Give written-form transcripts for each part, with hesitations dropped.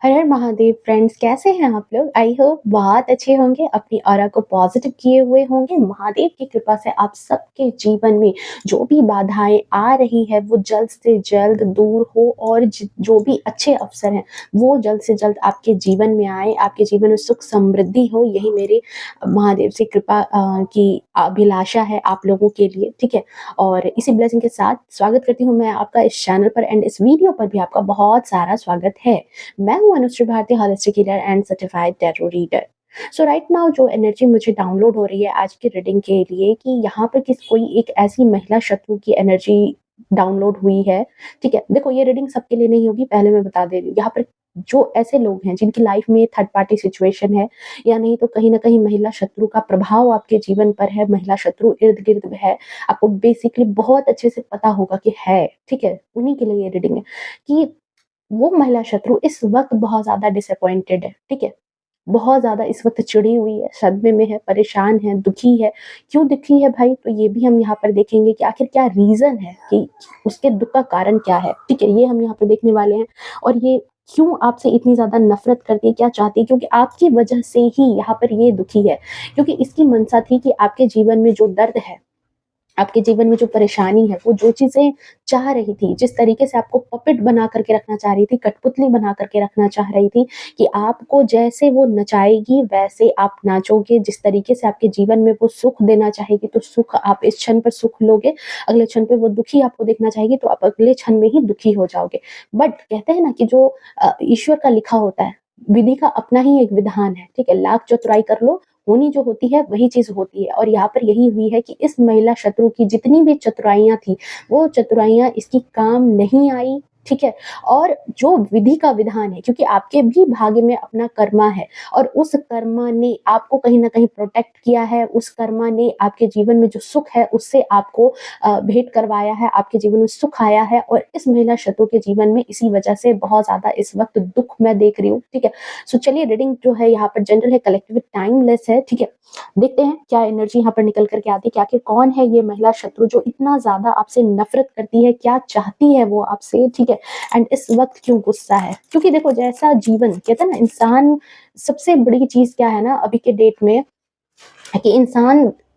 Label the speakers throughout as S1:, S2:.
S1: हर Har Mahadev friends, कैसे हैं आप लोग? आई होप बहुत अच्छे होंगे, अपनी ऑरा को पॉजिटिव किए हुए होंगे। महादेव की कृपा से आप सबके जीवन में जो भी बाधाएं आ रही है वो जल्द से जल्द दूर हो और जो भी अच्छे अवसर हैं वो जल्द से जल्द आपके जीवन में आए, आपके जीवन में सुख समृद्धि हो। यही मेरे महादेव से कृपा की अभिलाषा है आप लोगों के लिए। ठीक है, और इसी ब्लेसिंग के साथ स्वागत करती हूँ मैं आपका इस चैनल पर एंड इस वीडियो पर भी आपका बहुत सारा स्वागत है। मैं हूँ Anushree Bharti, holistic healer and certified tarot reader. So right now जो एनर्जी मुझे डाउनलोड हो रही है आज की रीडिंग के लिए कि यहाँ पर कोई एक ऐसी महिला शत्रु की एनर्जी डाउनलोड हुई है। ठीक है, देखो ये रीडिंग सबके लिए नहीं होगी, पहले मैं बता दे रही हूँ। यहाँ पर जो ऐसे लोग हैं जिनकी लाइफ में थर्ड पार्टी सिचुएशन है या नहीं तो कहीं ना कहीं महिला शत्रु का प्रभाव आपके जीवन पर है, महिला शत्रु इर्द गिर्द है, आपको बेसिकली बहुत अच्छे से पता होगा कि है। ठीक है, उन्हीं के लिए ये रीडिंग है कि वो महिला शत्रु इस वक़्त बहुत ज़्यादा डिसअपॉइंटेड है, ठीक है? बहुत ज़्यादा इस वक़्त चिढ़ी हुई है, सदमे में है, परेशान है, दुखी है। क्यों दुखी है भाई? तो ये भी हम यहाँ पर देखेंगे कि आखिर क्या रीज़न है कि उसके दुःख का कारण क्या है, ठीक है? ये हम यहाँ पे देखने वाले हैं और ये क्यों आपसे इतनी ज़्यादा नफ़रत करती है, क्या चाहती है? क्योंकि आपकी वजह से ही यहाँ पर ये दुखी है, क्योंकि इसकी मंशा थी कि आपके जीवन में जो दर्द है, आपके जीवन में जो परेशानी है, वो जो चीज़ें चाह रही थी, जिस तरीके से आपको पपेट बना करके रखना चाह रही थी, कठपुतली बना करके रखना चाह रही थी कि आपको जैसे वो नचाएगी वैसे आप नाचोगे, जिस तरीके से आपके जीवन में वो सुख देना चाहेगी तो सुख आप इस क्षण पर सुख लोगे, अगले क्षण पे वो दुखी आपको देखना चाहेगी तो आप अगले क्षण में ही दुखी हो जाओगे। बट कहते हैं ना कि जो ईश्वर का लिखा होता है, विधि का अपना ही एक विधान है, ठीक है? लाख चतुराई कर लो, होनी जो होती है वही चीज़ होती है और यहाँ पर यही हुई है कि इस महिला शत्रु की जितनी भी चतुराइयाँ थी, वो चतुराइयाँ इसकी काम नहीं आई, ठीक है? और जो विधि का विधान है, क्योंकि आपके भी भाग्य में अपना कर्मा है और उस कर्मा ने आपको कहीं न कहीं प्रोटेक्ट किया है, उस कर्मा ने आपके जीवन में जो सुख है उससे आपको भेंट करवाया है, आपके जीवन में सुख आया है और इस महिला शत्रु के जीवन में इसी वजह से बहुत ज़्यादा इस वक़्त दुःख मैं देख रही हूँ, ठीक है? सो चलिए, रीडिंग जो है यहाँ पर जनरल है, कलेक्टिव टाइमलेस है, ठीक है? देखते हैं क्या एनर्जी यहाँ पर निकल करके आती है कि आखिर कौन है ये महिला शत्रु जो इतना ज़्यादा आपसे नफ़रत करती है, क्या चाहती है वो आपसे, ठीक है? एंड इस वक़्त क्यों गुस्सा है? क्योंकि देखो जैसा जीवन कहते हैं ना, इंसान सबसे बड़ी चीज़ क्या है ना अभी के डेट में कि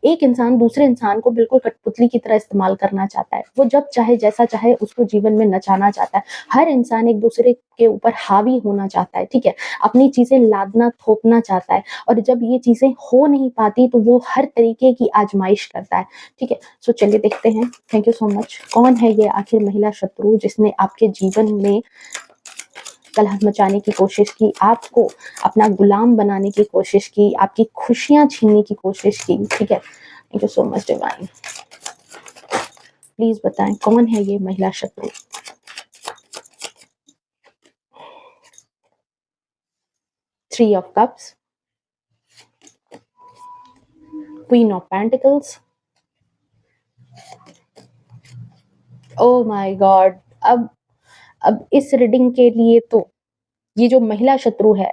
S1: एक इंसान दूसरे इंसान को बिल्कुल कठपुतली की तरह इस्तेमाल करना चाहता है। वो जब चाहे, जैसा चाहे उसको जीवन में नचाना चाहता है। हर इंसान एक-दूसरे के ऊपर हावी होना चाहता है, ठीक है? अपनी चीज़ें लादना, थोपना चाहता है और जब ये चीज़ें हो नहीं पाती तो वो हर तरीके की आज़माइश करता है, ठीक है? सो चलिए देखते हैं। Thank you so much. कौन है ये आखिर महिला शत्रु जिसने आपके जीवन में कलह मचाने की कोशिश की, आपको अपना गुलाम बनाने की कोशिश की, आपकी खुशियाँ छीनने की कोशिश की, ठीक है? Thank you so much divine. Please बताएँ कौन है ये महिला शत्रु? 3 of cups, queen of pentacles, oh my God! अब इस रीडिंग के लिए तो ये जो महिला शत्रु है,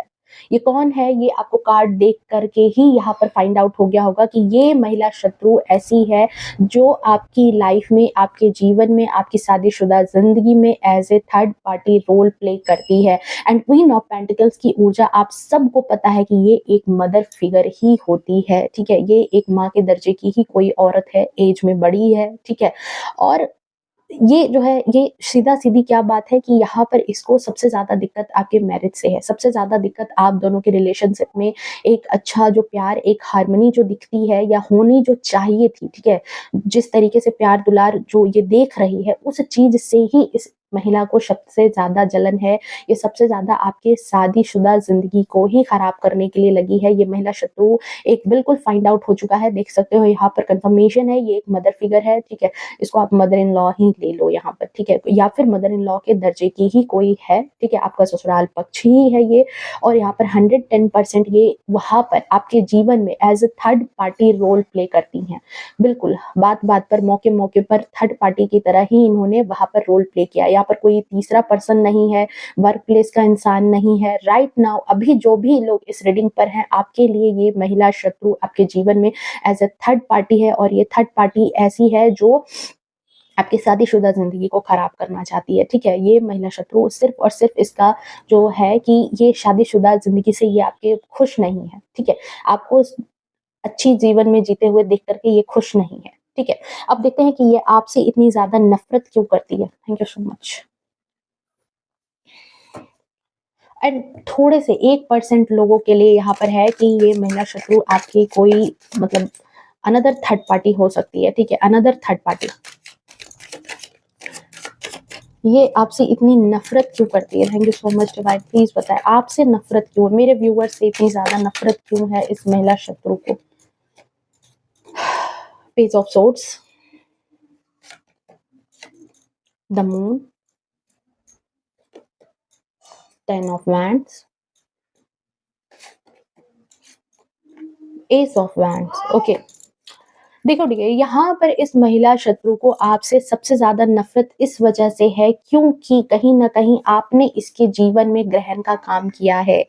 S1: ये कौन है? ये आपको कार्ड देख करके ही यहाँ पर फाइंड आउट हो गया होगा कि ये महिला शत्रु ऐसी है जो आपकी लाइफ में, आपके जीवन में, आपकी शादीशुदा ज़िंदगी में as a third party role play करती है। एंड क्वीन ऑफ पेंटिकल्स की ऊर्जा आप सबको पता है कि ये एक मदर फिगर ही होती है, ठीक है? ये एक माँ के दर्जे की ही कोई औरत है, ऐज में बड़ी है, ठीक है? और ये जो है, ये सीधा-सीधी क्या बात है कि यहाँ पर इसको सबसे ज़्यादा दिक्कत आपके मैरिज से है। सबसे ज़्यादा दिक्कत आप दोनों के रिलेशनशिप में एक अच्छा जो प्यार, एक हार्मनी जो दिखती है या होनी जो चाहिए थी, ठीक है? जिस तरीके से प्यार-दुलार जो ये देख रही है, उस चीज़ से ही इस महिला को सबसे ज़्यादा जलन है। ये सबसे ज़्यादा आपके शादीशुदा ज़िंदगी को ही खराब करने के लिए लगी है। ये महिला शत्रु एक बिल्कुल फाइंड आउट हो चुका है। देख सकते हो यहाँ पर कन्फर्मेशन है, ये एक मदर फिगर है, ठीक है? इसको आप मदर इन लॉ ही ले लो यहाँ पर, ठीक है? या फिर मदर इन लॉ के दर्जे की ही कोई है, ठीक है? आपका ससुराल पक्ष ही है ये और यहाँ पर 110% ये वहाँ पर आपके जीवन में as a third party role play करती हैं। बिल्कुल, बात-बात पर, मौके-मौके पर थर्ड पार्टी की तरह ही इन्होंने वहाँ पर रोल प्ले किया। यहाँ पर कोई तीसरा पर्सन नहीं है, वर्क प्लेस का इंसान नहीं है। राइट नाउ अभी जो भी लोग इस रीडिंग पर हैं, आपके लिए ये महिला शत्रु आपके जीवन में एज़ अ थर्ड पार्टी है और ये थर्ड पार्टी ऐसी है जो आपकी शादीशुदा ज़िंदगी को ख़राब करना चाहती है, ठीक है? ये महिला शत्रु सिर्फ़ और सिर्फ़ इसका जो है कि ये शादीशुदा ज़िंदगी से ये आपके खुश नहीं है, ठीक है? आपको स अच्छी जीवन में जीते हुए देख कर के ये खुश नहीं है, ठीक है? अब देखते हैं कि ये आपसे इतनी ज़्यादा नफ़रत क्यों करती है? Thank you so much. And थोड़े से 1% लोगों के लिए यहाँ पर है कि ये महिला शत्रु आपकी कोई मतलब अनदर थर्ड पार्टी हो सकती है, ठीक है? Another third party. ये आपसे इतनी नफ़रत क्यों करती है? Thank you so much divine, please बताएँ आपसे नफ़रत क्यों है? मेरे व्यूअर्स से इतनी ज़्यादा नफ़रत क्यों है इस महिला शत्रु को? Page of swords, the moon, 10 of wands, S of wands, okay. देखो ठीक है, यहाँ पर इस महिला शत्रु को आपसे सबसे ज़्यादा नफ़रत इस वजह से है क्योंकि कहीं न कहीं आपने इसके जीवन में ग्रहण का काम किया है।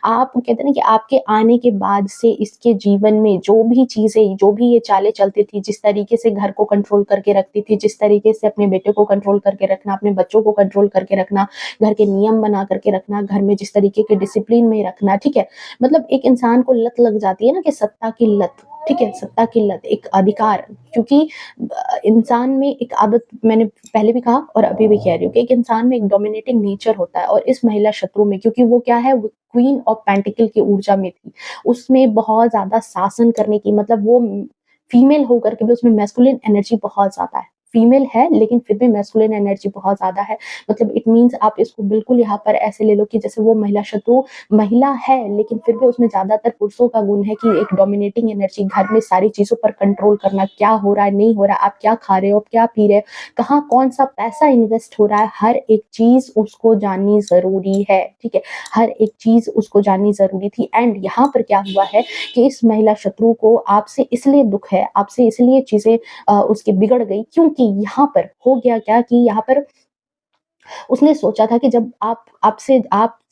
S1: आप कहते हैं ना कि आपके आने के बाद से इसके जीवन में जो भी चीज़ें, जो भी ये चालें चलती थी, जिस तरीके से घर को कंट्रोल करके रखती थी, जिस तरीके से अपने बेटे को कंट्रोल करके रखना, अपने बच्चों को कंट्रोल करके रखना, घर के नियम बना करके रखना, घर में जिस तरीके के डिसिप्लिन में रखना, ठीक है? मतलब एक इंसान को लत लग जाती है ना कि सत्ता की लत, ठीक है? सत्ता की लत, एक अधिकार क्योंकि इंसान में एक आदत मैंने पहले भी कहा और अभी भी कह रही हूँ कि एक इंसान में एक डोमिनेटिंग नेचर होता है और इस महिला शत्रु में क्योंकि वो क्या है, वो क्वीन ऑफ पेंटिकल की ऊर्जा में थी। उसमें बहुत ज़्यादा शासन करने की मतलब वो फीमेल होकर के भी उसमें मैस्कुलिन एनर्जी बहुत ज़्यादा है। फीमेल है लेकिन फिर भी मैस्कुलिन एनर्जी बहुत ज़्यादा है। मतलब इट मीन्स आप इसको बिल्कुल यहाँ पर ऐसे ले लो कि जैसे वो महिला शत्रु महिला है लेकिन फिर भी उसमें ज़्यादातर पुरुषों का गुण है कि एक डोमिनेटिंग एनर्जी घर में सारी चीज़ों पर कंट्रोल करना, क्या हो रहा है, नहीं हो रहा है, आप क्या खा रहे हो, आप क्या पी रहे हो, कहाँ कौन-सा पैसा इन्वेस्ट हो रहा है, हर एक चीज़ उसको जाननी ज़रूरी है, ठीक है? हर एक चीज़ उसको जाननी ज़रूरी थी एंड यहाँ पर क्या हुआ है कि इस महिला शत्रु को आपसे इसलिए दुःख है, आपसे इसलिए चीज़ें उसकी बिगड़ गई क्योंकि यहाँ पर हो गया क्या कि यहाँ पर उसने सोचा था कि जब आप आपसे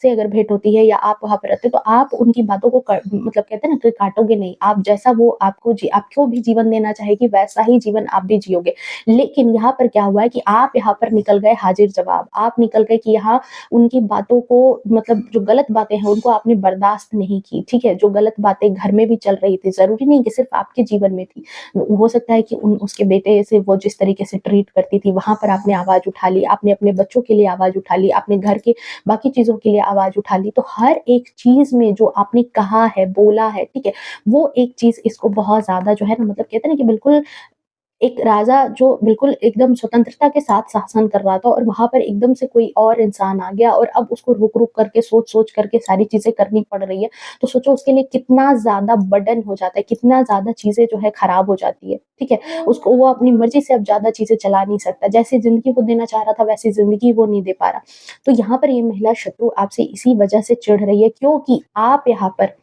S1: अगर भेंट होती है या आप वहाँ पे रहते हो तो आप उनकी बातों को मतलब कहते हैं ना कि काटोगे नहीं। आप जैसा वो आपको भी जीवन देना चाहेगी वैसा ही जीवन आप भी जियोगे। लेकिन यहाँ पर क्या हुआ है कि आप यहाँ पर निकल गए हाज़िर-जवाब। आप निकल गए कि यहाँ उनकी बातों को मतलब जो गलत बातें हैं उनको आपने बर्दाश्त नहीं की, ठीक है? जो गलत बातें घर में भी चल रही थी, ज़रूरी नहीं कि सिर्फ़ आपके जीवन में थी। हो सकता है कि उन उसके बेटे से वो जिस तरीके से ट्रीट करती थी, वहाँ पर आपने आवाज़ उठा ली, आपने अपने बच्चों के लिए आवाज़ उठा ली, आपने घर के बाकी चीज़ों के लिए आवाज़ उठा ली। तो हर एक चीज़ में जो आपने कहा है, बोला है, ठीक है? वो एक चीज़ इसको बहुत ज़्यादा जो है ना मतलब कहते हैं ना कि बिल्कुल एक राजा जो बिल्कुल एकदम स्वतंत्रता के साथ शासन कर रहा था और वहाँ पर एकदम से कोई और इंसान आ गया और अब उसको रुक-रुक करके, सोच-सोच करके सारी चीज़ें करनी पड़ रही है। तो सोचो उसके लिए कितना ज़्यादा बर्डन हो जाता है, कितना ज़्यादा चीज़ें जो है खराब हो जाती है, ठीक है? उसको वो अपनी मर्ज़ी से अब ज़्यादा चीज़ें चला नहीं सकता। जैसी ज़िंदगी वो देना चाह रहा था, वैसी ज़िंदगी वो नहीं दे पा रहा। तो यहाँ पर ये महिला शत्रु आपसे इसी वजह से चिढ़ रही है क्योंकि आप यहाँ पर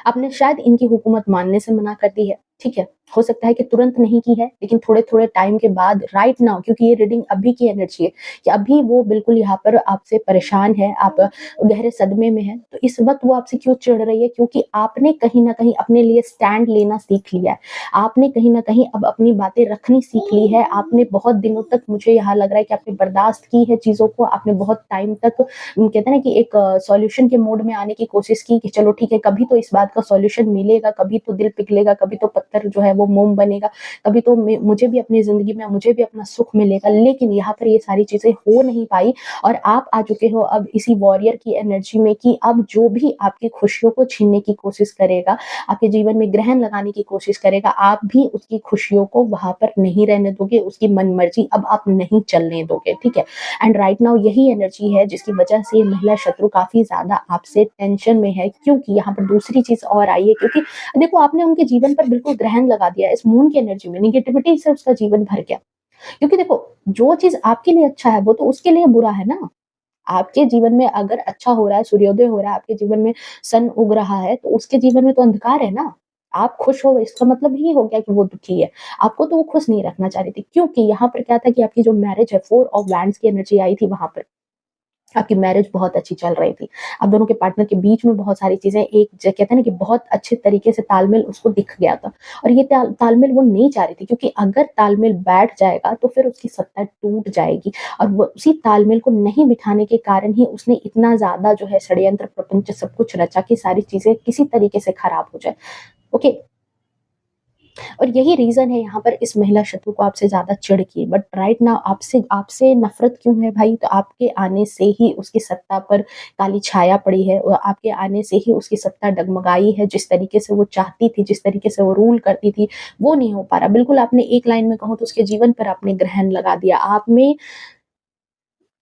S1: आपने शायद इनकी हुकूमत मानने से मना कर दी है, ठीक है? हो सकता है कि तुरंत नहीं की है, लेकिन थोड़े-थोड़े टाइम के बाद राइट नाउ क्योंकि ये रीडिंग अभी की एनर्जी है कि अभी वो बिल्कुल यहाँ पर आपसे परेशान है, आप गहरे सदमे में हैं। तो इस वक़्त वो आपसे क्यों चिढ़ रही है? क्योंकि आपने कहीं न कहीं अपने लिए स्टैंड लेना सीख लिया है। आपने कहीं न कहीं अब अपनी बातें रखनी सीख ली है। आपने बहुत दिनों तक मुझे यहाँ लग रहा है कि आपने बर्दाश्त की है चीज़ों को, आपने बहुत टाइम तक कहते हैं ना कि एक सॉल्यूशन के मोड में आने की कोशिश की कि चलो ठीक है, कभी तो इस बात का सॉल्यूशन मिलेगा, कभी तो दिल पिघलेगा, कभी तो पत्थर जो है वो मोम बनेगा, कभी तो मुझे भी अपनी ज़िंदगी में मुझे भी अपना सुख मिलेगा। लेकिन यहाँ पर ये सारी चीज़ें हो नहीं पाई और आप आ चुके हो अब इसी वॉरियर की एनर्जी में कि अब जो भी आपकी खुशियों को छीनने की कोशिश करेगा, आपके जीवन में ग्रहण लगाने की कोशिश करेगा, आप भी उसकी खुशियों को वहाँ पर नहीं रहने दोगे, उसकी मनमर्जी अब आप नहीं चलने दोगे, ठीक है? एंड राइट नाउ यही एनर्जी है जिसकी वजह से ये महिला शत्रु काफ़ी ज़्यादा आपसे टेंशन में है क्योंकि यहाँ पर दूसरी चीज़ और आई है क्योंकि देखो आपने उनके जीवन पर बिल्कुल ग्रहण लगा दिया है इस मून की एनर्जी में, नेगेटिविटी से उसका जीवन भर गया। क्योंकि देखो जो चीज़ आपके लिए अच्छा है वो तो उसके लिए बुरा है ना। आपके जीवन में अगर अच्छा हो रहा है, सूर्योदय हो रहा है, आपके जीवन में सन उग रहा है, तो उसके जीवन में तो अंधकार है ना। आप खुश हो इसका मतलब ही हो गया कि वो दुखी है। आपको तो वो खुश नहीं रखना चाह रही थी क्योंकि यहाँ पर क्या था कि आपकी जो मैरिज है 4 ऑफ वैंड्स की एनर्जी आई थी वहाँ पर। आपकी मैरिज बहुत अच्छी चल रही थी। आप दोनों के पार्टनर के बीच में बहुत सारी चीज़ें एक ज कहते हैं ना कि बहुत अच्छे तरीके से तालमेल उसको दिख गया था और ये तालमेल वो नहीं चाह रही थी क्योंकि अगर तालमेल बैठ जाएगा तो फिर उसकी सत्ता टूट जाएगी और वो उसी तालमेल को नहीं बिठाने के कारण ही उसने इतना ज़्यादा जो है षड्यंत्र, प्रपंच सब कुछ रचा कि सारी चीज़ें किसी तरीके से खराब हो जाए। ओके? और यही रीज़न है यहाँ पर इस महिला शत्रु को आपसे ज़्यादा चिढ़ की बट राइट नाउ आपसे आपसे नफ़रत क्यों है भाई? तो आपके आने से ही उसकी सत्ता पर काली छाया पड़ी है और आपके आने से ही उसकी सत्ता डगमगाई है। जिस तरीके से वो चाहती थी, जिस तरीके से वो रूल करती थी, वो नहीं हो पा रहा। बिल्कुल आपने एक लाइन में कहूँ तो उसके जीवन पर आपने ग्रहण लगा दिया। आप में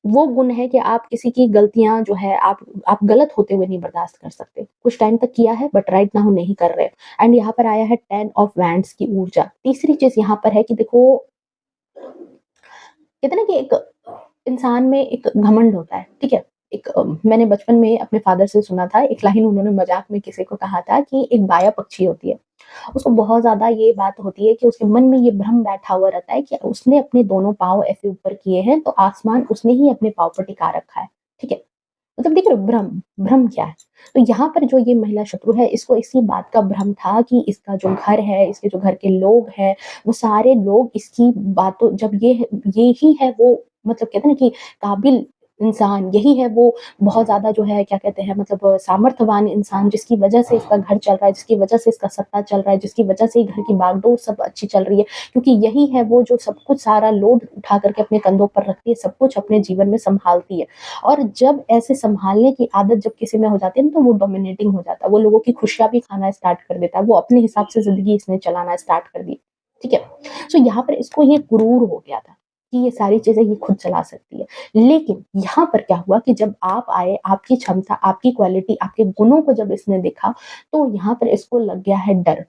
S1: वो गुण है कि आप किसी की गलतियाँ जो है आप गलत होते हुए नहीं बर्दाश्त कर सकते। कुछ टाइम तक किया है बट राइट नाउ नहीं कर रहे। एंड यहाँ पर आया है 10 ऑफ वैंड्स की ऊर्जा। तीसरी चीज़ यहाँ पर है कि देखो कहते हैं ना कि एक इंसान में एक घमंड होता है, ठीक है? मैंने बचपन में अपने फादर से सुना था, एक लाइन उन्होंने मज़ाक में किसी को कहा था कि एक बाया पक्षी होती है। उसको बहुत ज़्यादा ये बात होती है कि उसके मन में ये भ्रम बैठा हुआ रहता है कि उसने अपने दोनों पाँव ऐसे ऊपर किए हैं, तो आसमान उसने ही अपने पाँव पर टिका रखा है, ठीक है? मतलब देख रहे हो भ्रम, भ्रम क्या है? तो यहाँ पर जो ये महिला शत्रु है, इसको इसी बात का भ्रम था कि इसका जो घर है, इसके जो घर के लोग हैं, वो सारे लोग इसकी बातों जब ये ही है वो मतलब कहते हैं ना कि काबिल इंसान, यही है वो बहुत ज़्यादा जो है क्या कहते हैं मतलब सामर्थ्यवान इंसान जिसकी वजह से इसका घर चल रहा है, जिसकी वजह से इसका सत्ता चल रहा है, जिसकी वजह से घर की बागडोर सब अच्छी चल रही है। क्योंकि यही है वो जो सब कुछ सारा लोड उठा कर के अपने कंधों पर रखती है, सब कुछ अपने जीवन में सँभालती है। और जब ऐसे सँभालने की आदत जब किसी में हो जाती है ना, तो वो डोमिनेटिंग हो जाता है। वो लोगों की खुशियाँ भी खाना स्टार्ट कर देता है। वो अपने हिसाब से ज़िंदगी इसने चलाना स्टार्ट कर दी। ठीक है? सो यहाँ पर इसको ये गुरूर हो गया था कि ये सारी चीज़ें ये खुद चला सकती है। लेकिन यहाँ पर क्या हुआ कि जब आप आए, आपकी क्षमता, आपकी क्वालिटी, आपके गुणों को जब इसने देखा, तो यहाँ पर इसको लग गया है डर।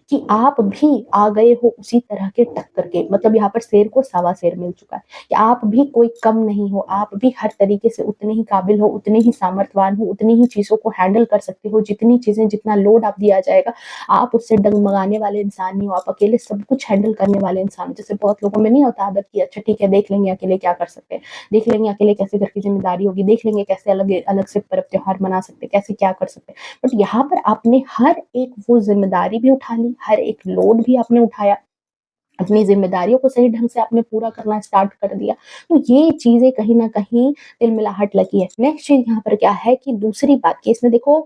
S1: कि आप भी आ गए हो उसी तरह के टक्कर के मतलब यहाँ पर शेर को सवा शेर मिल चुका है कि आप भी कोई कम नहीं हो आप भी हर तरीके से उतने ही काबिल हो उतने ही सामर्थ्यवान हो उतनी ही चीजों को हैंडल कर सकते हो जितनी चीजें जितना लोड आप दिया जाएगा आप उससे डगमगाने वाले इंसान नहीं हो आप अकेले सब कुछ हैंडल करने वाले इंसान हो। जैसे बहुत लोगों में नहीं होता आदत की अच्छा ठीक है देख लेंगे अकेले क्या कर सकते हैं देख लेंगे अकेले कैसे घर की जिम्मेदारी होगी देख लेंगे कैसे अलग अलग से पर्व त्योहार मना सकते हैं कैसे क्या कर सकते हैं बट यहाँ पर आपने हर एक वो ज़िम्मेदारी भी उठा ली, हर एक लोड भी आपने उठाया, अपनी ज़िम्मेदारियों को सही ढंग से आपने पूरा करना स्टार्ट कर दिया। तो ये चीज़ें कहीं न कहीं तिलमिलाहट लगी है। नेक्स्ट चीज़ यहाँ पर क्या है कि दूसरी बात कि इसने देखो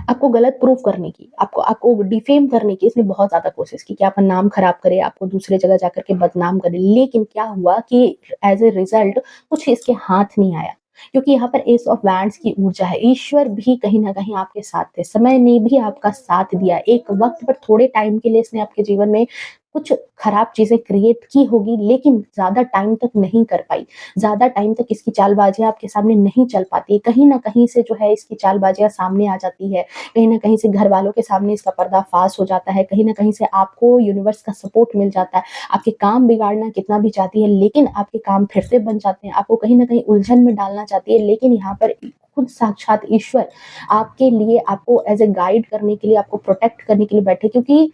S1: आपको गलत प्रूफ करने की, आपको आपको डिफेम करने की इसने बहुत ज़्यादा कोशिश की कि आपका नाम खराब करे, आपको दूसरे जगह जाकर के बदनाम करे। लेकिन क्या हुआ कि एज़ अ रिज़ल्ट कुछ इसके हाथ नहीं आया। क्योंकि यहाँ पर एस ऑफ वैंड्स की ऊर्जा है। ईश्वर भी कहीं न कहीं आपके साथ थे। समय ने भी आपका साथ दिया। एक वक़्त पर थोड़े टाइम के लिए इसने आपके जीवन में कुछ खराब चीज़ें क्रिएट की होगी, लेकिन ज़्यादा टाइम तक नहीं कर पाई। ज़्यादा टाइम तक इसकी चालबाज़ियाँ आपके सामने नहीं चल पाती। कहीं न कहीं से जो है इसकी चालबाज़ियाँ सामने आ जाती है। कहीं न कहीं से घरवालों के सामने इसका पर्दाफ़ाश हो जाता है। कहीं न कहीं से आपको यूनिवर्स का सपोर्ट मिल जाता है। आपके काम बिगाड़ना कितना भी चाहती है, लेकिन आपके काम फिर से बन जाते हैं। आपको कहीं न कहीं उलझन में डालना चाहती है, लेकिन यहाँ पर खुद साक्षात ईश्वर आपके लिए आपको एज़ अ गाइड करने के लिए, आपको प्रोटेक्ट करने के लिए बैठे क्योंकि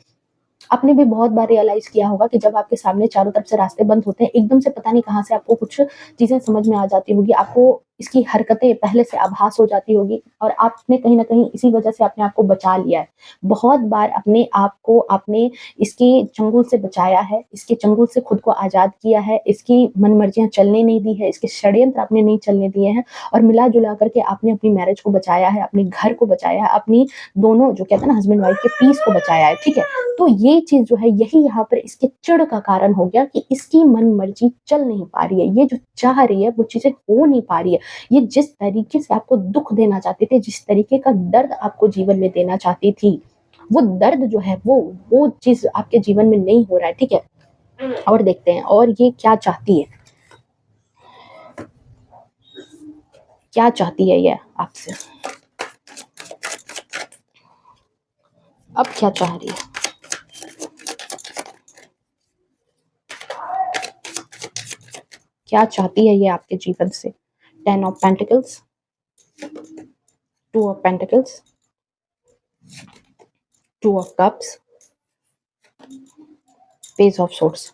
S1: आपने भी बहुत बार रियलाइज़ किया होगा कि जब आपके सामने चारों तरफ से रास्ते बंद होते हैं, एकदम से पता नहीं कहाँ से आपको कुछ चीज़ें समझ में आ जाती होगी। आपको इसकी हरकतें पहले से आभास हो जाती होगी और आपने कहीं न कहीं इसी वज़ह से अपने आप को बचा लिया है। बहुत बार अपने आप को आपने इसके चंगुल से बचाया है, इसके चंगुल से खुद को आज़ाद किया है, इसकी मनमर्ज़ियाँ चलने नहीं दी है, इसके षड्यंत्र आपने नहीं चलने दिए हैं और मिला-जुला कर के आपने अपनी मैरिज को बचाया है, अपने घर को बचाया है, अपनी दोनों जो कहते हैं ना हस्बैंड वाइफ के पीस को बचाया है, ठीक है? तो ये चीज़ जो है यही यहाँ पर इसके चिढ़ का कारण हो गया कि इसकी मन-मर्ज़ी चल नहीं पा रही है। ये जो चाह रही है वो चीज़ें हो नहीं पा रही है। ये जिस तरीके से आपको दुःख देना चाहते थे, जिस तरीके का दर्द आपको जीवन में देना चाहती थी, वो दर्द जो है वो चीज़ आपके जीवन में नहीं हो रहा है, ठीक है? और देखते हैं और ये क्या चाहती है? क्या चाहती है ये आपसे? अब क्या चाह रही है? क्या चाहती है ये आपके जीवन से? 10 of pentacles, 2 of pentacles, 2 of cups, page of swords.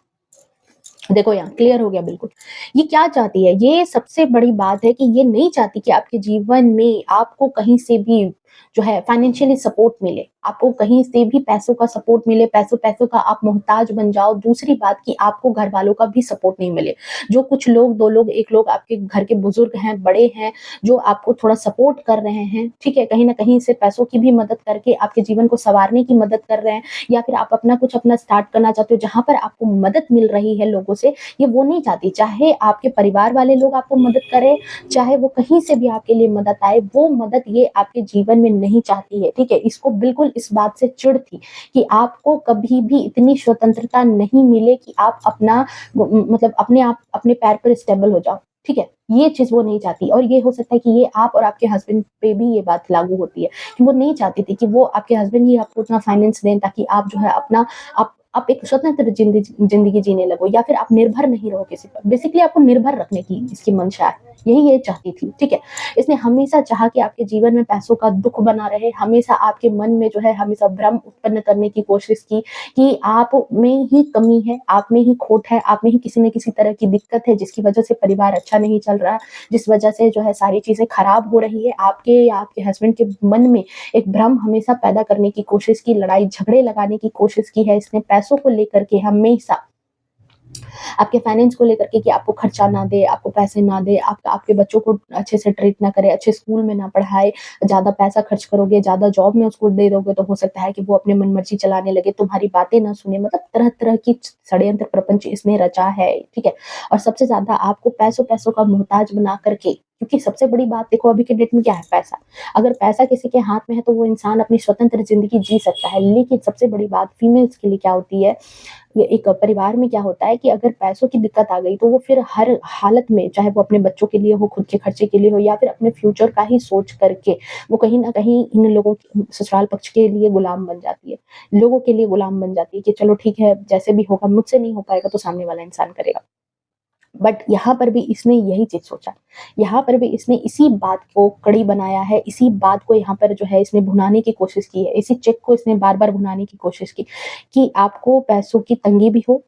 S1: देखो यहाँ क्लियर हो गया बिल्कुल। ये क्या चाहती है, ये सबसे बड़ी बात है कि ये नहीं चाहती कि आपके जीवन में आपको कहीं से भी जो है फाइनेंशियली सपोर्ट मिले। आपको कहीं से भी पैसों का सपोर्ट मिले, पैसों पैसों का आप मोहताज बन जाओ। दूसरी बात कि आपको घरवालों का भी सपोर्ट नहीं मिले। जो कुछ लोग, 2 लोग, 1 लोग आपके घर के बुजुर्ग हैं, बड़े हैं, जो आपको थोड़ा सपोर्ट कर रहे हैं, ठीक है? कहीं न कहीं से पैसों की भी मदद करके आपके जीवन को सँवारने की मदद कर रहे हैं, या फिर आप अपना कुछ अपना स्टार्ट करना चाहते हो, जहाँ पर आपको मदद मिल रही है लोगों से, ये वो नहीं चाहती। चाहे आपके परिवार वाले लोग आपको मदद करें, चाहे वो कहीं से भी आपके लिए मदद आए, वो मदद ये आपके जीवन में नहीं चाहती है, ठीक है? इसको बिल्कुल इस बात से चिढ़ थी कि आपको कभी भी इतनी स्वतंत्रता नहीं मिले कि आप अपना मतलब अपने आप अपने पैर पर स्टेबल हो जाओ, ठीक है? ये चीज़ वो नहीं चाहती, और ये हो सकता है कि ये आप और आपके हस्बैंड पे भी ये बात लागू होती है कि वो नहीं चाहती थी कि वो आपके हस्बैंड ही आपको उतना फाइनेंस दें, ताकि आप जो है अपना आप एक स्वतंत्र ज़िंदगी जीने लगो, या फिर आप निर्भर नहीं रहो किसी पर। बेसिकली आपको निर्भर रखने की इसकी मंशा है। यही ये चाहती थी, ठीक है? इसने हमेशा चाहा कि आपके जीवन में पैसों का दुःख बना रहे, हमेशा आपके मन में जो है हमेशा भ्रम उत्पन्न करने की कोशिश की कि आप में ही कमी है, आप में ही खोट है, आप में ही किसी न किसी तरह की दिक्कत है, जिसकी वजह से परिवार अच्छा नहीं चल रहा, जिस वजह से जो है सारी चीज़ें खराब हो रही है। आपके या आपके हस्बैंड के मन में एक भ्रम हमेशा पैदा करने की कोशिश की, लड़ाई झगड़े लगाने की कोशिश की है इसने, पैसों को लेकर के हमेशा आपके फाइनेंस को लेकर के कि आपको खर्चा ना दे, आपको पैसे ना दे, आपके बच्चों को अच्छे से ट्रीट ना करे, अच्छे स्कूल में ना पढ़ाए, ज़्यादा पैसा खर्च करोगे, ज़्यादा जॉब में उसको दे दोगे तो हो सकता है कि वो अपनी मनमर्जी चलाने लगे, तुम्हारी बातें ना सुने, मतलब तरह-तरह की षड्यंत्र प्रपंच इसने रचा है, ठीक है? और सबसे ज़्यादा आपको पैसों-पैसों का मोहताज बना करके, क्योंकि सबसे बड़ी बात देखो अभी के डेट में क्या है? पैसा। अगर पैसा किसी के हाथ में है तो वो इंसान अपनी स्वतंत्र ज़िंदगी जी सकता है, लेकिन सबसे बड़ी बात फीमेल्स के लिए क्या होती है, ये एक परिवार में क्या होता है कि अगर पैसों की दिक्कत आ गई तो वो फिर हर हालत में, चाहे वो अपने बच्चों के लिए हो, खुद के खर्चे के लिए हो, या फिर अपने फ्यूचर का ही सोच करके वो कहीं न कहीं इन लोगों की ससुराल पक्ष के लिए गुलाम बन जाती है। लोगों के लिए गुलाम बन जाती है कि चलो ठीक है, जैसे भी होगा, मुझसे नहीं हो पाएगा तो सामने वाला इंसान करेगा। बट यहाँ पर भी इसने यही चीज़ सोचा। यहाँ पर भी इसने इसी बात को कड़ी बनाया है, इसी बात को यहाँ पर जो है इसने भुनाने की कोशिश की है, इसी चेक को इसने बार-बार भुनाने की कोशिश की कि आपको पैसों की तंगी भी हो,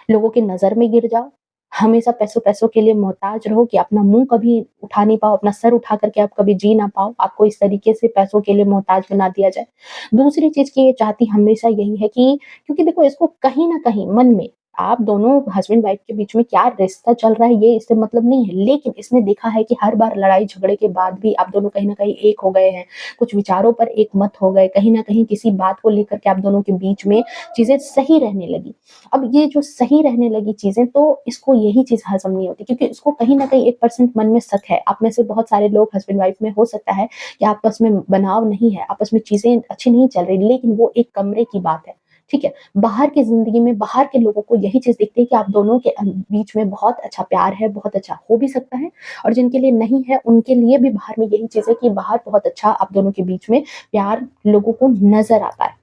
S1: लोगों की नज़र में गिर जाओ, हमेशा पैसों-पैसों के लिए मोहताज रहो कि अपना मुँह कभी उठा नहीं पाओ, अपना सर उठा कर के आप कभी जी ना पाओ, आपको इस तरीके से पैसों के लिए मोहताज बना दिया जाए। दूसरी चीज़ कि ये चाहती हमेशा यही है कि, क्योंकि देखो इसको कहीं न कहीं मन में आप दोनों हस्बैंड वाइफ के बीच में क्या रिश्ता चल रहा है ये इससे मतलब नहीं है, लेकिन इसने देखा है कि हर बार लड़ाई झगड़े के बाद भी आप दोनों कहीं न कहीं एक हो गए हैं, कुछ विचारों पर एक मत हो गए, कहीं न कहीं किसी बात को लेकर के आप दोनों के बीच में चीज़ें सही रहने लगी। अब ये जो सही रहने लगी चीज़ें, तो इसको यही चीज़ हज़म नहीं होती, क्योंकि इसको कहीं न कहीं 1% मन में शक है। आप में से बहुत सारे लोग हस्बैंड वाइफ में हो सकता है कि आपस में बनाव नहीं है, आपस में चीज़ें अच्छी नहीं चल रही, लेकिन वो एक कमरे की बात है, ठीक है? बाहर की ज़िंदगी में बाहर के लोगों को यही चीज़ दिखती है कि आप दोनों के बीच में बहुत अच्छा प्यार है, बहुत अच्छा हो भी सकता है, और जिनके लिए नहीं है, उनके लिए भी बाहर में यही चीज़ है कि बाहर बहुत अच्छा आप दोनों के बीच में प्यार लोगों को नज़र आता है।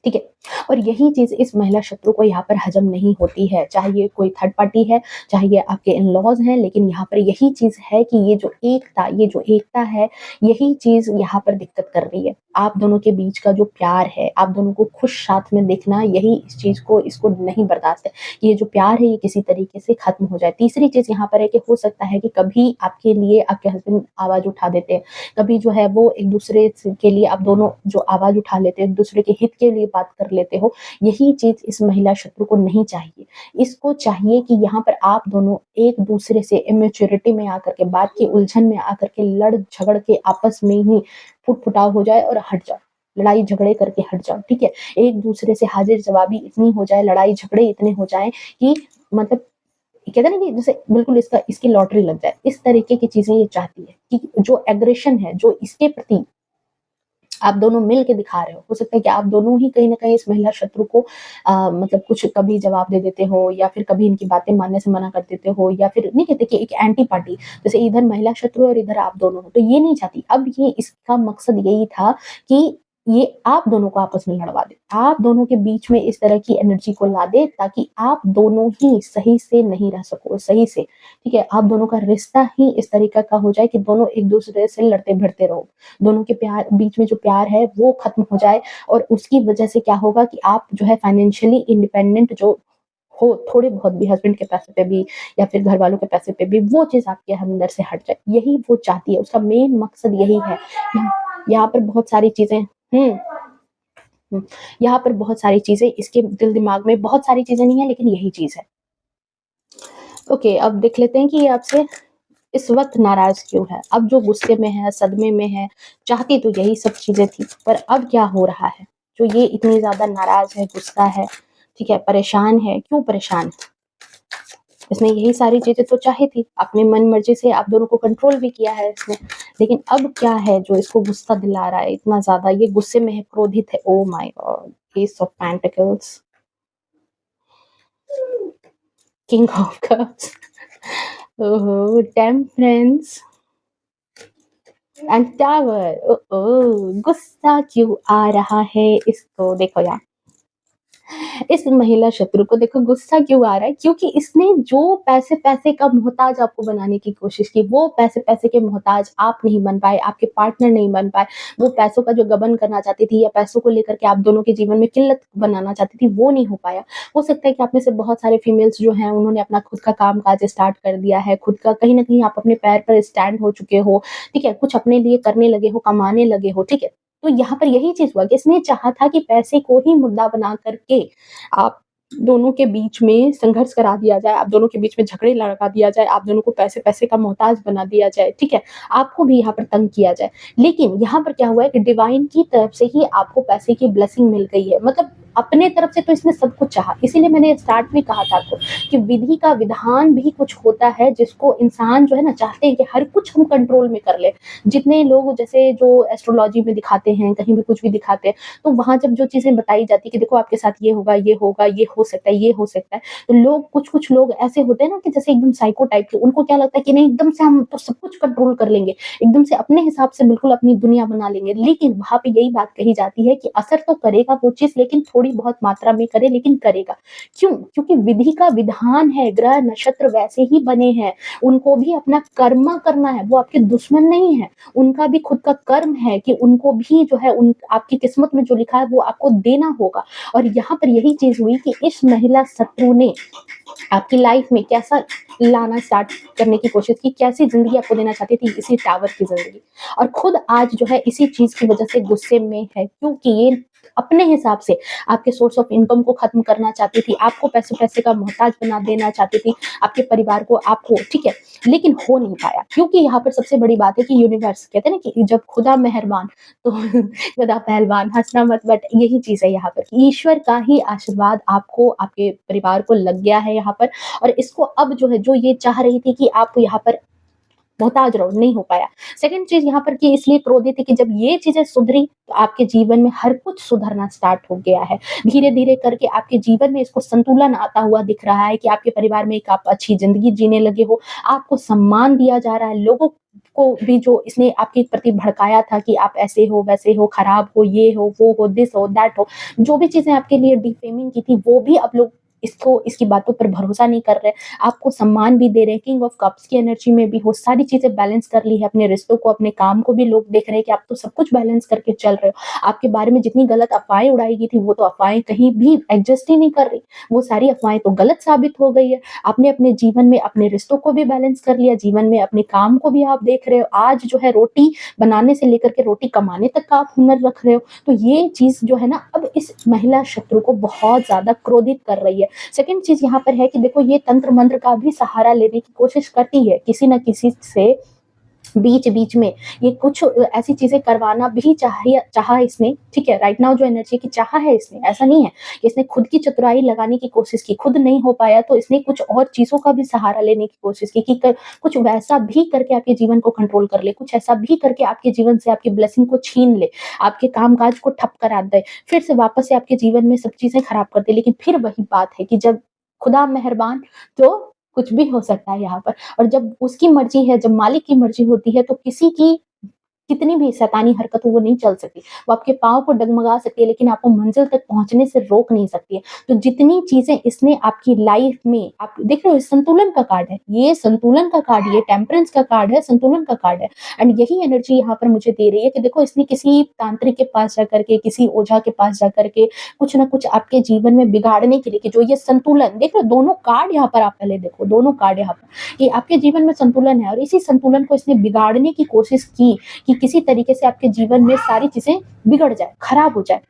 S1: ठीक है? और यही चीज़ इस महिला शत्रु को यहाँ पर हज़म नहीं होती है, चाहे ये कोई थर्ड पार्टी है, चाहे ये आपके इन-लॉज़ हैं, लेकिन यहाँ पर यही चीज़ है कि ये जो एकता है, यही चीज़ यहाँ पर दिक्कत कर रही है। आप दोनों के बीच का जो प्यार है, आप दोनों को खुश साथ में देखना, यही इस चीज़ को इसको नहीं बर्दाश्त है। ये जो प्यार है, ये किसी तरीके से खत्म हो जाए। तीसरी चीज़ यहाँ पर है कि हो सकता है कि कभी आपके लिए आपके हस्बैंड आवाज़ उठा देते हैं, कभी जो है वो एक-दूसरे से के लिए आप दोनों जो आवाज़ उठा लेते हो, एक-दूसरे के हित के लिए बात कर लेते हो, यही चीज़ इस महिला शत्रु को नहीं चाहिए। इसको चाहिए कि यहाँ पर आप दोनों एक-दूसरे से इमैच्योरिटी में आकर के, बात की उलझन में आकर के, लड़-झगड़ के आपस में ही फुट-फुटाव हो जाए और हट जाओ। लड़ाई झगड़े करके हट जाओ, ठीक है? एक-दूसरे से हाज़िर-जवाबी इतनी हो जाए, लड़ाई झगड़े इतने हो जाएँ कि मतलब कहते हैं ना कि जैसे बिल्कुल इसकी लॉटरी लग जाए, इस तरीके की चीज़ें ये चाहती है कि जो एग्रेशन है, जो इसके प्रति आप दोनों मिल के दिखा रहे हो सकता है कि आप दोनों ही कहीं न कहीं इस महिला शत्रु को मतलब कुछ कभी जवाब दे देते हो, या फिर कभी इनकी बातें मानने से मना कर देते हो, या फिर नहीं कहते कि एक एंटी पार्टी, जैसे इधर महिला शत्रु और इधर आप दोनों हो, तो ये नहीं चाहती। अब ये इसका मकसद यही था कि ये आप दोनों को आपस में लड़वा दे। आप दोनों के बीच में इस तरह की एनर्जी को ला दे, ताकि आप दोनों ही सही से नहीं रह सको, सही से, ठीक है? आप दोनों का रिश्ता ही इस तरीके का हो जाए कि दोनों एक-दूसरे से लड़ते-भिड़ते रहो। दोनों के प्यार बीच में जो प्यार है वो खत्म हो जाए, और उसकी वजह से क्या होगा कि आप जो है फाइनेंशियली इंडिपेंडेंट जो हो, थोड़े बहुत भी हस्बैंड के पैसे पे भी या फिर घर वालों के पैसे पे भी वो चीज़ आपके अंदर से हट जाए, यही वो चाहती है, उसका मेन मकसद यही है। यहाँ पर बहुत सारी चीज़ें हुँ, हुँ, यहाँ पर बहुत सारी चीज़ें इसके दिल-दिमाग में बहुत सारी चीज़ें नहीं है लेकिन यही चीज़ है। ओके, अब देख लेते हैं कि ये आपसे इस वक़्त नाराज़ क्यों है? अब जो गुस्से में है, सदमे में है, चाहती तो यही सब चीज़ें थी, पर अब क्या हो रहा है? जो ये इतनी ज़्यादा नाराज़ है, गुस्सा है, ठीक है, परेशान है, क्यों परेशान है? इसने यही सारी चीज़ें तो चाही थी, अपनी मन-मर्ज़ी से आप दोनों को कंट्रोल भी किया है इसने। लेकिन अब क्या है जो इसको गुस्सा दिला रहा है इतना ज़्यादा? ये गुस्से में है, क्रोधित है। Oh my god! Ace of pentacles, king of cups, oho! Temperance and tower. Oh oh! गुस्सा क्यों आ रहा है इसको? देखो यार, इस महिला शत्रु को देखो गुस्सा क्यों आ रहा है, क्योंकि इसने जो पैसे-पैसे का मोहताज आपको बनाने की कोशिश की, वो पैसे-पैसे के मोहताज आप नहीं बन पाए, आपके पार्टनर नहीं बन पाए। वो पैसों का जो गबन करना चाहती थी या पैसों को लेकर के आप दोनों के जीवन में किल्लत बनाना चाहती थी, वो नहीं हो पाया। हो सकता है कि आप में से बहुत सारे फीमेल्स जो हैं, उन्होंने अपना खुद का काम-काज स्टार्ट कर दिया है, खुद का कहीं न कहीं आप अपने पैर पर स्टैंड हो चुके हो, ठीक है? कुछ अपने लिए करने लगे हो, कमाने लगे हो, ठीक है? तो यहाँ पर यही चीज़ हुआ कि इसने चाहा था कि पैसे को ही मुद्दा बना करके आप दोनों के बीच में संघर्ष करा दिया जाए, आप दोनों के बीच में झगड़े लड़का दिया जाए, आप दोनों को पैसे-पैसे का मोहताज बना दिया जाए, ठीक है? आपको भी यहाँ पर तंग किया जाए। लेकिन यहाँ पर क्या हुआ है कि डिवाइन की तरफ से ही आपको पैसे की ब्लेसिंग मिल गई है। मतलब अपने तरफ से तो इसने सब कुछ चाहा। इसीलिए मैंने स्टार्ट में कहा था आपको कि विधि का विधान भी कुछ होता है जिसको इंसान जो है ना चाहते हैं कि हर कुछ हम कंट्रोल में कर लें। जितने लोग जैसे जो एस्ट्रोलॉजी में दिखाते हैं, कहीं भी कुछ भी दिखाते हैं, तो वहाँ जब जो चीज़ें बताई जाती है कि देखो आपके साथ ये होगा, ये होगा, ये हो सकता है, ये हो सकता है। तो लोग कुछ-कुछ लोग ऐसे होते हैं ना कि जैसे एकदम साइको टाइप के, उनको क्या लगता है कि नहीं एकदम से हम तो सब कुछ कंट्रोल कर लेंगे, एकदम से अपने हिसाब से बिल्कुल अपनी दुनिया बना लेंगे। लेकिन वहाँ पे यही बात कही जाती है कि असर तो करेगा वो चीज़ लेकिन थोड़ी बहुत मात्रा में करे लेकिन करेगा। क्यों? क्योंकि विधि का विधान है, ग्रह नक्षत्र वैसे ही बने हैं, उनको भी अपना कर्म करना है, वो आपके दुश्मन नहीं है। उनका भी खुद का कर्म है कि उनको भी जो है उन आपकी किस्मत में जो लिखा है वो आपको देना होगा। और यहाँ पर यही चीज़ हुई कि इस महिला शत्रु ने आपकी लाइफ में कैसा लाना स्टार्ट करने की कोशिश की, कैसी ज़िंदगी आपको देना चाहती थी, इसी टावर की ज़िंदगी। और खुद आज जो है इसी चीज़ की वज़ह से गुस्से में है, क्योंकि ये अपने हिसाब से आपके सोर्स ऑफ इनकम को खत्म करना चाहती थी, आपको पैसे-पैसे का मोहताज बना देना चाहती थी, आपके परिवार को, आपको, ठीक है? लेकिन हो नहीं पाया, क्योंकि यहाँ पर सबसे बड़ी बात है कि यूनिवर्स कहते हैं ना कि जब खुदा मेहरबान तो गधा पहलवान, हँसना मत, बट यही चीज़ है यहाँ पर कि ईश्वर का ही आशीर्वाद आपको, आपके परिवार को लग गया है यहाँ पर। और इसको अब जो है, जो ये चाह रही थी कि आप यहाँ पर मोहताज रहो, नहीं हो पाया। सेकंड चीज़ यहाँ पर कि इसलिए क्रोधित थी कि जब ये चीज़ें सुधरी, तो आपके जीवन में हर कुछ सुधरना स्टार्ट हो गया है। धीरे-धीरे करके आपके जीवन में इसको संतुलन आता हुआ दिख रहा है कि आपके परिवार में एक आप अच्छी ज़िंदगी जीने लगे हो, आपको सम्मान दिया जा रहा है, लोगों को भी जो इसने आपके प्रति भड़काया था कि आप ऐसे हो, वैसे हो, खराब हो, ये हो, वो हो, दिस हो, दैट हो, जो भी चीज़ें आपके लिए डिफेमिंग की थी, वो भी अब लोग इसको इसकी बातों पर भरोसा नहीं कर रहे। आपको सम्मान भी दे रहे हैं, किंग ऑफ कप्स की एनर्जी में भी हो, सारी चीज़ें बैलेंस कर ली है, अपने रिश्तों को, अपने काम को भी लोग देख रहे हैं कि आप तो सब कुछ बैलेंस करके चल रहे हो। आपके बारे में जितनी गलत अफ़वाहें उड़ाई गई थी, वो तो अफ़वाहें कहीं भी एग्ज़िस्ट ही नहीं कर रही। वो सारी अफ़वाहें तो गलत साबित हो गई है। आपने अपने जीवन में अपने रिश्तों को भी बैलेंस कर लिया, जीवन में अपने काम को भी आप देख रहे हो। आज जो है रोटी बनाने से लेकर के रोटी कमाने तक का आप हुनर रख रहे हो। तो ये चीज़ जो है ना, अब इस महिला शत्रु को बहुत ज़्यादा क्रोधित कर रही है। सेकंड चीज़ यहाँ पर है कि देखो ये तंत्र मंत्र का भी सहारा लेने की कोशिश करती है, किसी न किसी से बीच-बीच में ये कुछ ऐसी चीज़ें करवाना भी चाहा इसने, ठीक है? राइट नाउ जो एनर्जी की चाहा है इसने, ऐसा नहीं है कि इसने खुद की चतुराई लगाने की कोशिश की, खुद नहीं हो पाया तो इसने कुछ और चीज़ों का भी सहारा लेने की कोशिश की कि क कुछ वैसा भी करके आपके जीवन को कंट्रोल कर ले, कुछ ऐसा भी करके आपके जीवन से आपकी ब्लेसिंग को छीन ले, आपके काम-काज को ठप करा दे, फिर से वापस से आपके जीवन में सब चीज़ें खराब कर दे। लेकिन फिर वही बात है कि जब खुदा मेहरबान, तो कुछ भी हो सकता है यहाँ पर। और जब उसकी मर्ज़ी है, जब मालिक की मर्ज़ी होती है, तो किसी की कितनी भी शैतानी हरकत हो वो नहीं चल सकती। वो आपके पाँव को डगमगा सकती है लेकिन आपको मंज़िल तक पहुँचने से रोक नहीं सकती है। तो जितनी चीज़ें इसने आपकी लाइफ़ में आप देख रहे हो संतुलन का कार्ड है, ये संतुलन का कार्ड, ये टेम्परेंस का कार्ड है, संतुलन का कार्ड है। एंड यही एनर्जी यहाँ पर मुझे दे रही है कि देखो इसने किसी तांत्रिक के पास जाकर के, किसी ओझा के पास जाकर के कुछ न कुछ आपके जीवन में बिगाड़ने के लिए कि जो ये संतुलन देख रहे हो दोनों कार्ड यहाँ पर आप पहले देखो, दोनों कार्ड यहाँ पर, ये आपके जीवन में संतुलन है और इसी संतुलन को इसने बिगाड़ने की कोशिश की कि किसी तरीके से आपके जीवन में सारी चीजें बिगड़ जाए, खराब हो जाए।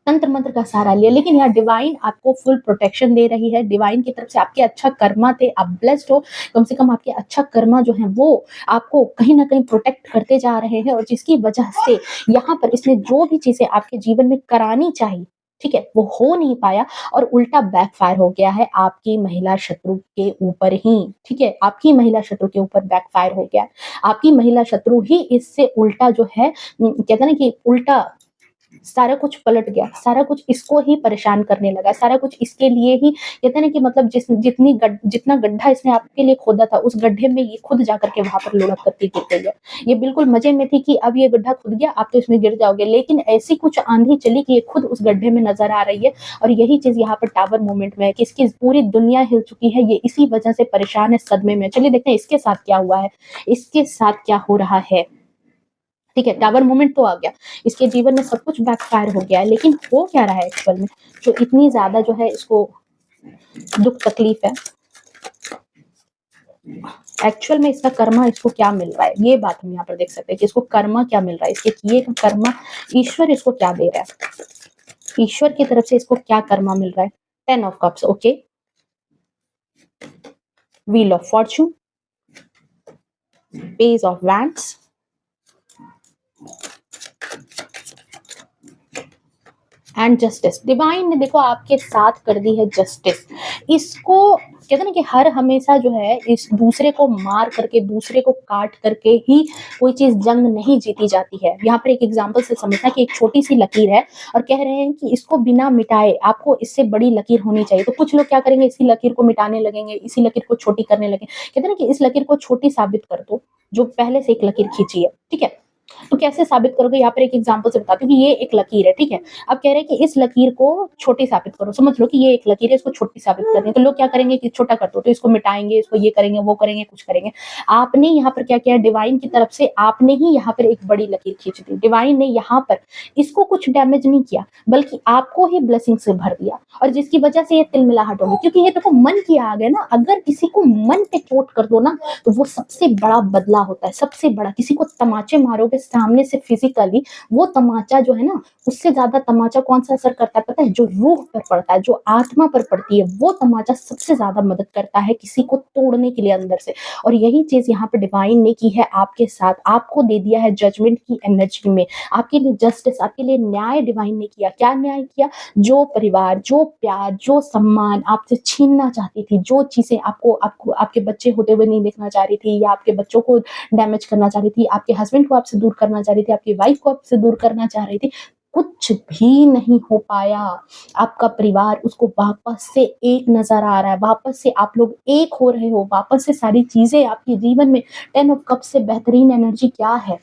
S1: तंत्र मंत्र का सहारा लिया लेकिन यहाँ डिवाइन आपको फुल प्रोटेक्शन दे रही है। डिवाइन की तरफ से आपके अच्छा कर्मा थे, आप ब्लेस्ड हो, कम से कम आपके अच्छा कर्मा जो है वो आपको कहीं ना कहीं प्रोटेक्ट करते जा रहे हैं और जिसकी वजह से यहाँ पर इसने जो भी चीजें आपके जीवन में करानी चाहिए, ठीक है, वो हो नहीं पाया और उल्टा बैकफायर हो गया है आपकी महिला शत्रु के ऊपर ही। ठीक है, आपकी महिला शत्रु के ऊपर बैकफायर हो गया है। आपकी महिला शत्रु ही इससे उल्टा जो है कहते हैं ना कि उल्टा सारा कुछ पलट गया, सारा कुछ इसको ही परेशान करने लगा, सारा कुछ इसके लिए ही कहते हैं ना कि मतलब जितना गड्ढा इसने आपके लिए खोदा था उस गड्ढे में ये खुद जाकर के वहां पर लुढ़क करके गिर गई है। ये बिल्कुल मजे में थी कि अब ये गड्ढा खुद गया, आप तो इसमें गिर जाओगे, लेकिन ऐसी कुछ आंधी चली कि ये खुद उस गड्ढे में नजर आ रही है। और यही चीज यहाँ पर टावर मूवमेंट में है कि इसकी पूरी दुनिया हिल चुकी है, ये इसी वजह से परेशान है, सदमे में। चलिए देखते हैं इसके साथ क्या हुआ है, इसके साथ क्या हो रहा है। ठीक है, टावर मोमेंट तो आ गया, इसके जीवन में सब कुछ बैकफायर हो गया है, लेकिन हो क्या रहा है एक्चुअल में जो इतनी ज्यादा जो है इसको दुख तकलीफ है, एक्चुअल में इसका कर्मा इसको क्या मिल रहा है, ये बात हम यहाँ पर देख सकते हैं कि इसको कर्मा क्या मिल रहा है, इसके किए का कर्मा ईश्वर इसको क्या दे रहा है, ईश्वर की तरफ से इसको क्या कर्मा मिल रहा है। 10 of cups, okay, wheel of Fortune, page of wands, and justice. Divine ने देखो आपके साथ कर दी है जस्टिस। इसको कहते हैं ना कि हर हमेशा जो है इस दूसरे को मार करके, दूसरे को काट करके ही कोई चीज जंग नहीं जीती जाती है। यहाँ पर एक एग्जांपल से समझना कि एक छोटी सी लकीर है और कह रहे हैं कि इसको बिना मिटाए आपको इससे बड़ी लकीर होनी चाहिए। तो कुछ लोग क्या करेंगे, इसी लकीर को मिटाने लगेंगे, इसी लकीर को छोटी करने लगेंगे। कहते हैं ना कि इस लकीर को छोटी साबित कर दो जो पहले से एक लकीर खींची है। ठीक है, तो कैसे साबित करोगे, यहाँ पर एक एग्जांपल से बताती हूँ कि ये एक लकीर है। ठीक है, अब कह रहे हैं कि इस लकीर को छोटी साबित करो, समझ लो कि ये एक लकीर है, इसको छोटी साबित करनी है। तो लोग क्या करेंगे कि छोटा कर दो, तो इसको मिटाएंगे, इसको ये करेंगे, वो करेंगे, कुछ करेंगे। आपने यहाँ पर क्या किया, डिवाइन की तरफ से आपने ही यहाँ पर एक बड़ी लकीर खींच दी। डिवाइन ने यहाँ पर इसको कुछ डैमेज नहीं किया बल्कि आपको ही ब्लेसिंग से भर दिया और जिसकी वजह से ये तिलमिलाहट होगी। क्योंकि ये देखो मन की आग है ना, अगर किसी को मन पे चोट कर दो ना तो वो सबसे बड़ा बदला होता है, सबसे बड़ा। किसी को तमाचे मारोगे सामने से फिजिकली, वो तमाचा जो है ना उससे ज्यादा तमाचा कौन सा असर करता है पता है, जो रूह पर पड़ता है, जो आत्मा पर पड़ती है, वो तमाचा सबसे ज्यादा मदद करता है किसी को तोड़ने के लिए अंदर से। और यही चीज यहाँ पे डिवाइन ने की है आपके साथ, आपको दे दिया है जजमेंट की एनर्जी में, आपके लिए जस्टिस, आपके लिए न्याय डिवाइन ने किया। क्या न्याय किया, जो परिवार, जो प्यार, जो सम्मान आपसे छीनना चाहती थी, जो चीजें आपको आपको आपके बच्चे होते हुए नहीं देखना चाह रही थी, या आपके बच्चों को डैमेज करना चाह रही थी, आपके हस्बैंड को आपसे दूर करना चाह रही थी, आपकी वाइफ को आपसे दूर करना चाह रही थी, कुछ भी नहीं हो पाया। आपका परिवार उसको वापस से एक नजर आ रहा है, वापस से आप लोग एक हो रहे हो, वापस से सारी चीजें आपके जीवन में 10 ऑफ कप से बेहतरीन एनर्जी क्या है,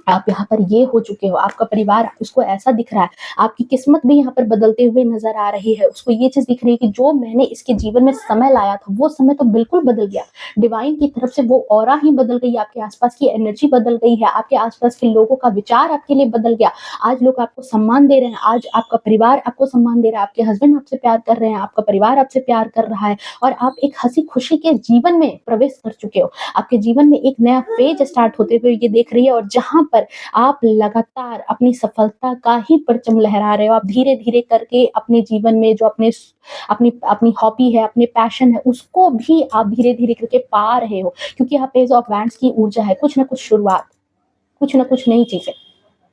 S1: आप यहाँ पर ये हो चुके हो। आपका परिवार उसको ऐसा दिख रहा है, आपकी किस्मत भी यहाँ पर बदलते हुए नजर आ रही है। उसको ये चीज दिख रही है कि जो मैंने इसके जीवन में समय लाया था वो समय तो बिल्कुल बदल गया, डिवाइन की तरफ से वो ऑरा ही बदल गई, आपके आसपास की एनर्जी बदल गई है, आपके आसपास के लोगों का विचार आपके लिए बदल गया। आज लोग आपको सम्मान दे रहे हैं, आज आपका परिवार आपको सम्मान दे रहा है, आपके हस्बैंड आपसे प्यार कर रहे हैं, आपका परिवार आपसे प्यार कर रहा है और आप एक हंसी खुशी के जीवन में प्रवेश कर चुके हो। आपके जीवन में एक नया फेज स्टार्ट होते हुए ये देख रही है और जहां पर आप लगातार अपनी सफलता का ही परचम लहरा रहे हो। आप धीरे धीरे करके अपने जीवन में जो अपने अपनी अपनी हॉबी है, अपने पैशन है, उसको भी आप धीरे धीरे करके पा रहे हो। क्योंकि यहाँ पेज ऑफ वैंड्स की ऊर्जा है, कुछ ना कुछ शुरुआत, कुछ ना कुछ नई चीजें।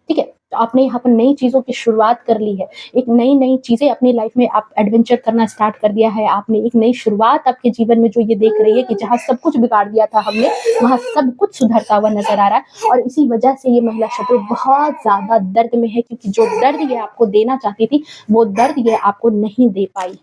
S1: ठीक है, तो आपने यहाँ पर नई चीजों की शुरुआत कर ली है, एक नई नई चीजें अपनी लाइफ में आप एडवेंचर करना स्टार्ट कर दिया है आपने। एक नई शुरुआत आपके जीवन में जो ये देख रही है कि जहाँ सब कुछ बिगाड़ दिया था हमने, वहां सब कुछ सुधरता हुआ नजर आ रहा है। और इसी वजह से ये महिला शत्रु बहुत ज्यादा दर्द में है, क्योंकि जो दर्द ये आपको देना चाहती थी वो दर्द ये आपको नहीं दे पाई।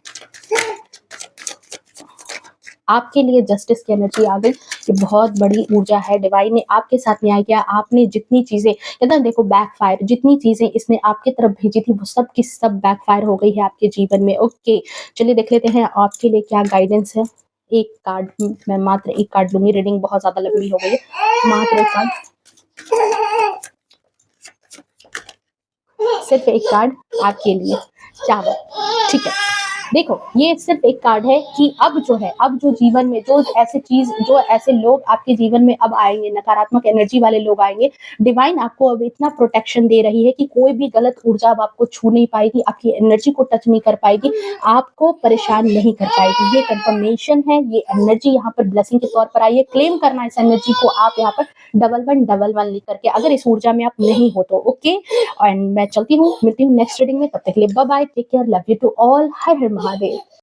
S1: आपके लिए जस्टिस की एनर्जी आ गई। ये बहुत बड़ी ऊर्जा है, डिवाइन ने आपके साथ न्याय किया। आपने जितनी चीज़ें कहते हैं देखो बैकफायर, जितनी चीज़ें इसने आपकी तरफ भेजी थी वो सब की सब बैकफायर हो गई है आपके जीवन में। ओके, चलिए देख लेते हैं आपके लिए क्या गाइडेंस है। एक कार्ड मैं मात्र एक कार्ड लूँगी, रीडिंग बहुत ज़्यादा लंबी हो गई है। मात्र एक कार्ड, सिर्फ एक कार्ड आपके लिए। चावल, ठीक है। देखो, ये सिर्फ एक कार्ड है कि अब जो है, अब जो जीवन में जो ऐसी चीज़, जो ऐसे लोग आपके जीवन में अब आएँगे, नकारात्मक एनर्जी वाले लोग आएँगे, डिवाइन आपको अब इतना प्रोटेक्शन दे रही है कि कोई भी गलत ऊर्जा अब आपको छू नहीं पाएगी, आपकी एनर्जी को टच नहीं कर पाएगी, आपको परेशान नहीं कर पाएगी। ये कन्फर्मेशन है, ये एनर्जी यहाँ पर ब्लेसिंग के तौर पर आई है। क्लेम करना है इस एनर्जी को आप यहाँ पर डबल 1 लिख करके, अगर इस ऊर्जा में आप नहीं हो तो, ओके। एंड मैं चलती हूँ, मिलती हूँ नेक्स्ट रीडिंग में, तब तक के लिए bye bye, take care, love you to all, Har Har Mahadev.